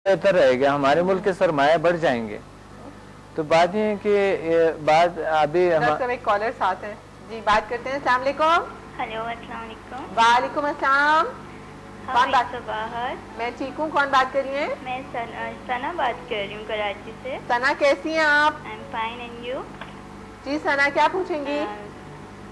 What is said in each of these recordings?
بہتر رہے گا, ہمارے ملک کے سرمایہ بڑھ جائیں گے. تو بات یہ ہے کہ بات ابھی ایک کالر ساتھ ہیں جی, بات کرتے ہیں. السلام علیکم. ہیلو, السلام علیکم. وعلیکم السلام. کون بات؟ باہر. میں ٹھیک ہوں. کون بات کر رہی ہیں؟ میں ثنا بات کر رہی ہوں کراچی سے. ثنا کیسی ہیں آپ؟ I'm fine and you? جی ثنا کیا پوچھیں گی؟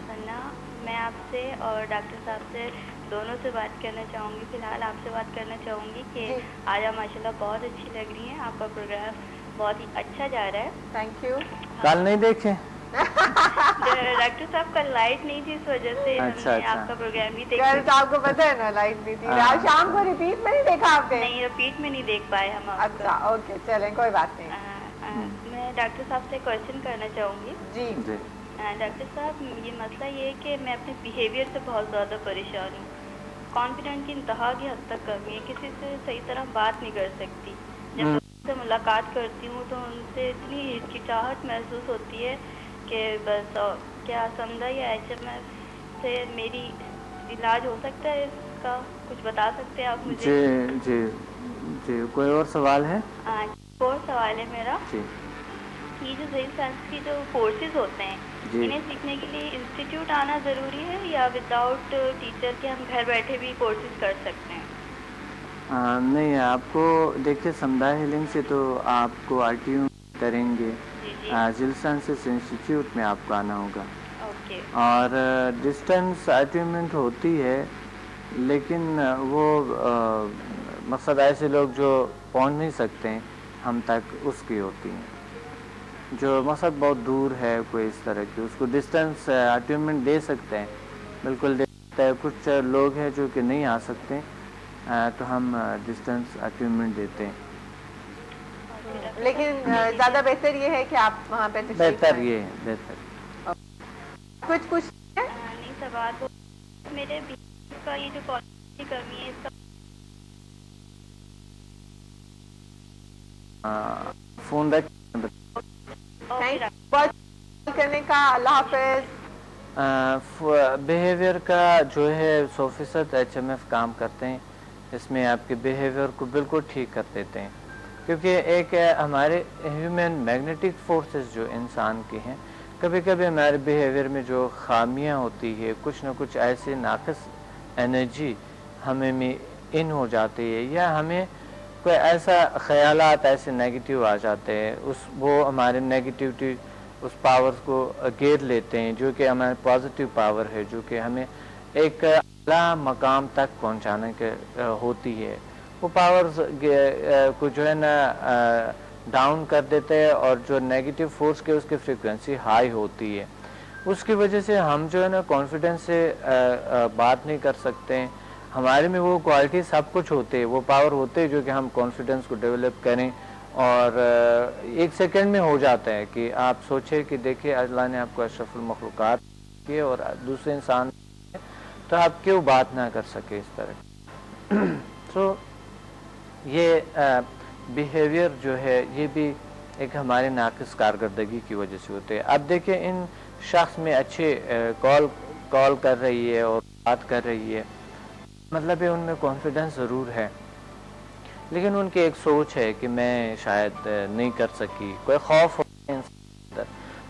ثنا, میں آپ سے اور ڈاکٹر صاحب سے دونوں سے بات کرنا چاہوں گی. فی الحال آپ سے بات کرنا چاہوں گی کہ آج آپ ماشاء اللہ بہت اچھی لگ رہی ہیں. آپ کا پروگرام بہت ہی اچھا جا رہا ہے. Thank you. کل نہیں دیکھے ڈاکٹر صاحب کل لائٹ نہیں تھی, اس وجہ سے ہم اچھا نے اچھا آپ کا پروگرام بھی دیکھا. کل تو آپ کو پتہ ہے نا لائٹ نہیں تھی. آج شام کو ریپیٹ میں نہیں دیکھا آپ نے؟ نہیں, ریپیٹ میں نہیں دیکھ پائے ہم آپ اچھا اوکے, چلیں کوئی بات نہیں. میں ڈاکٹر صاحب سے کوشچن کرنا چاہوں گی. جی جی. ڈاکٹر صاحب, یہ مسئلہ یہ ہے کہ میں اپنے بیہیویئر سے بہت زیادہ پریشان ہوں. کانفیڈنٹ کی انتہا کی حد تک کمی ہے. کسی سے صحیح طرح بات نہیں کر سکتی. جب لوگوں سے ملاقات کرتی ہوں تو ان سے اتنی ہچکچاہٹ محسوس ہوتی ہے کہ بس. کیا سمجھا یا ایچ ایم ایف سے میری علاج ہو سکتا ہے؟ اس کا کچھ بتا سکتے ہیں آپ مجھے؟ جی جی جی. کوئی اور سوال ہے؟ ایک اور سوال ہے میرا. جی. یہ جو ذیل سائنس کی جو کورسز ہوتے ہیں, جی انہیں سیکھنے کے لیے انسٹیٹیوٹ آنا ضروری ہے یا وداؤٹ ٹیچر کے ہم گھر بیٹھے بھی کورسز کر سکتے ہیں؟ نہیں, آپ کو دیکھیے سمدھا ہیلنگ سے تو آپ کو آر ٹی یو کریں گے. جی جی. ذیل سائنسز انسٹیٹیوٹ میں آپ کو آنا ہوگا. اوکے. اور ڈسٹینس اٹینمنٹ ہوتی ہے, لیکن وہ مقصد ایسے لوگ جو پہنچ نہیں سکتے ہیں ہم تک, اس کی ہوتی ہیں. جو مقصد بہت دور ہے کوئی اس طرح کی, اس کو ڈسٹینس اٹینمنٹ دے سکتے ہیں, بالکل دے سکتے ہیں. کچھ لوگ ہیں جو کہ نہیں آ سکتے, تو ہم ڈسٹینس اٹینمنٹ دیتے ہیں. لیکن زیادہ بہتر یہ ہے کہ آپ وہاں پہ تشریف بہتر لائیں. یہ ہے, بہتر. کچھ نہیں سوال ہو میرے بیچ کا, یہ جو کالج کی کمی ہے اس کا فون رکھ کرنے کا. اللہ حافظ. بیہیویئر کا جو ہے 100% ایچ ایم ایف کام کرتے ہیں. اس میں آپ کے بیہیویئر کو بالکل ٹھیک کر دیتے ہیں, کیونکہ ایک ہمارے ہیومن میگنیٹک فورسز جو انسان کے ہیں, کبھی کبھی ہمارے بیہیویئر میں جو خامیاں ہوتی ہے, کچھ نہ کچھ ایسے ناقص انرجی ہمیں میں ان ہو جاتی ہے, یا ہمیں کوئی ایسا خیالات ایسے نیگیٹیو آ جاتے ہیں, وہ ہمارے نیگیٹیوٹی اس پاورز کو گھیر لیتے ہیں, جو کہ ہمارے پازیٹیو پاور ہے, جو کہ ہمیں ایک اعلیٰ مقام تک پہنچانے کے ہوتی ہے. وہ پاورز کو جو ہے نا ڈاؤن کر دیتے ہیں, اور جو نیگیٹو فورس کے اس کی فریکوینسی ہائی ہوتی ہے. اس کی وجہ سے ہم جو ہے نا کانفیڈنس سے بات نہیں کر سکتے ہیں. ہمارے میں وہ کوالٹی سب کچھ ہوتے ہیں, وہ پاور ہوتے ہیں جو کہ ہم کانفیڈنس کو ڈیولپ کریں, اور ایک سیکنڈ میں ہو جاتا ہے کہ آپ سوچیں کہ دیکھیں اللہ نے آپ کو اشرف المخلوقات کیے اور دوسرے انسان, تو آپ کیوں بات نہ کر سکے اس طرح. تو یہ بیہیویئر جو ہے یہ بھی ایک ہمارے ناقص کارکردگی کی وجہ سے ہوتے ہیں. اب دیکھیں ان شخص میں اچھے کال کر رہی ہے اور بات کر رہی ہے, مطلب ہے ان میں کانفیڈنس ضرور ہے, لیکن ان کی ایک سوچ ہے کہ میں شاید نہیں کر سکی, کوئی خوف ہوتا ہے انسان اندر.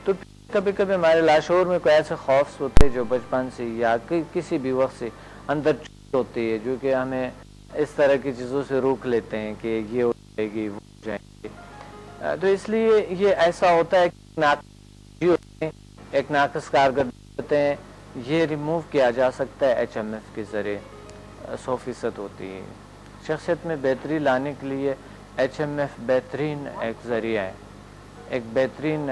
تو کبھی کبھی ہمارے لاشعور میں کوئی ایسے خوف ہوتے ہیں جو بچپن سے یا کسی بھی وقت سے اندر ہوتی ہے, جو کہ ہمیں اس طرح کی چیزوں سے روک لیتے ہیں کہ یہ ہو جائے گی, وہ ہو جائے گی. تو اس لیے یہ ایسا ہوتا ہے کہ ایک ناقص کارکردگی ہوتے ہیں, یہ ریموو کیا جا سکتا ہے ایچ ایم ایف کے ذریعے. 100% ہوتی ہے. شخصیت میں بہتری لانے کے لیے ایچ ایم ایف بہترین ایک ذریعہ ہے, ایک بہترین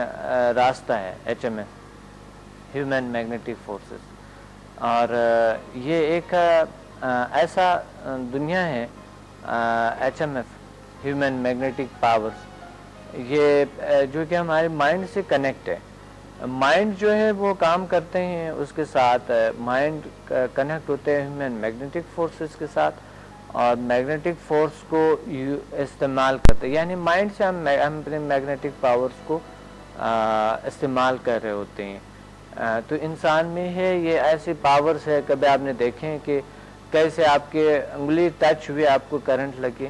راستہ ہے H M F, human magnetic forces. اور یہ ایک ایسا دنیا ہے H M F, human magnetic powers, یہ جو کہ ہمارے مائنڈ سے کنیکٹ ہے. مائنڈ جو ہے وہ کام کرتے ہیں, اس کے ساتھ مائنڈ کنیکٹ ہوتے ہیں ہیومن میگنیٹک فورسز کے ساتھ, اور میگنیٹک فورس کو استعمال کرتے ہیں, یعنی مائنڈ سے ہم اپنے میگنیٹک پاورز کو استعمال کر رہے ہوتے ہیں. تو انسان میں ہے یہ ایسی پاورز ہے, کبھی آپ نے دیکھیں کہ کیسے آپ کے انگلی ٹچ ہوئے آپ کو کرنٹ لگے,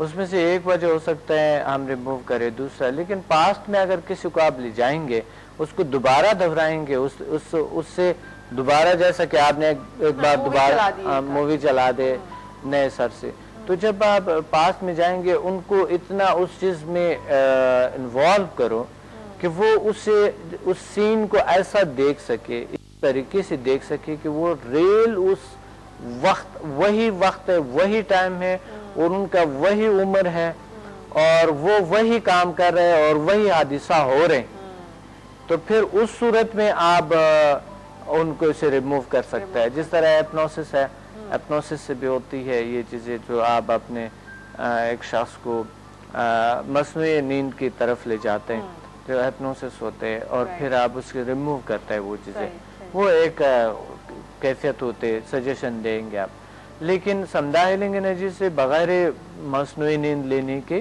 اس میں سے ایک وجہ ہو سکتا ہے ہم ریموو کریں دوسرا، لیکن پاسٹ میں اگر کسی کو آپ لے جائیں گے اس کو دوبارہ دہرائیں گے، اس سے دوبارہ، جیسا کہ آپ نے ایک بار دوبارہ مووی چلا دے نئے سر سے، تو جب آپ پاسٹ میں جائیں گے ان کو اتنا اس چیز میں انوالو کرو کہ وہ اس سین کو ایسا دیکھ سکے، اس طریقے سے دیکھ سکے کہ وہ ریل اس وہی وقت ہے، وہی ٹائم ہے، اور ان کا وہی عمر ہے، اور وہ وہی کام کر رہے ہیں اور وہی حادثہ ہو رہے ہیں، تو پھر اس صورت میں آپ ان کو اسے ریموو کر سکتا ہے. جس طرح ایپنوسس ہے، ایپنوسس سے بھی ہوتی ہے یہ چیزیں، جو آپ اپنے ایک شخص کو مصنوعی نیند کی طرف لے جاتے ہیں، جو ایپنوسس ہوتے ہیں، اور پھر آپ اس کے ریموو کرتے ہیں وہ چیزیں، وہ ایک کیفیت ہوتے، سجیشن دیں گے آپ. لیکن سمدھا ہیلنگ انرجی سے بغیر مصنوعی نیند لینے کے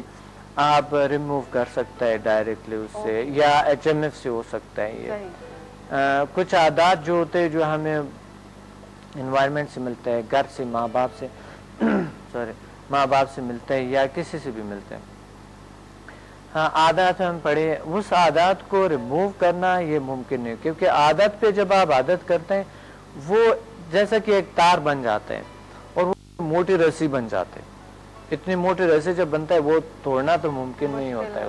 آپ ریموو کر سکتا ہے ڈائریکٹلی اس سے، یا ایچ ایم ایف سے ہو سکتا ہے. یہ کچھ عادات جو ہوتے ہیں جو ہمیں انوائرمنٹ سے ملتا ہے، گھر سے، ماں باپ سے ماں باپ سے ملتا ہے یا کسی سے بھی ملتا ہے. ہاں، عادات ہم پڑھے، اس عادات کو ریموو کرنا یہ ممکن نہیں، کیونکہ عادت پہ جب آپ عادت کرتے ہیں وہ جیسا کہ ایک تار بن جاتا ہے اور وہ موٹی رسی بن جاتے ہیں. اتنی موٹی رسی جب بنتا ہے وہ توڑنا تو ممکن نہیں ہوتا ہے.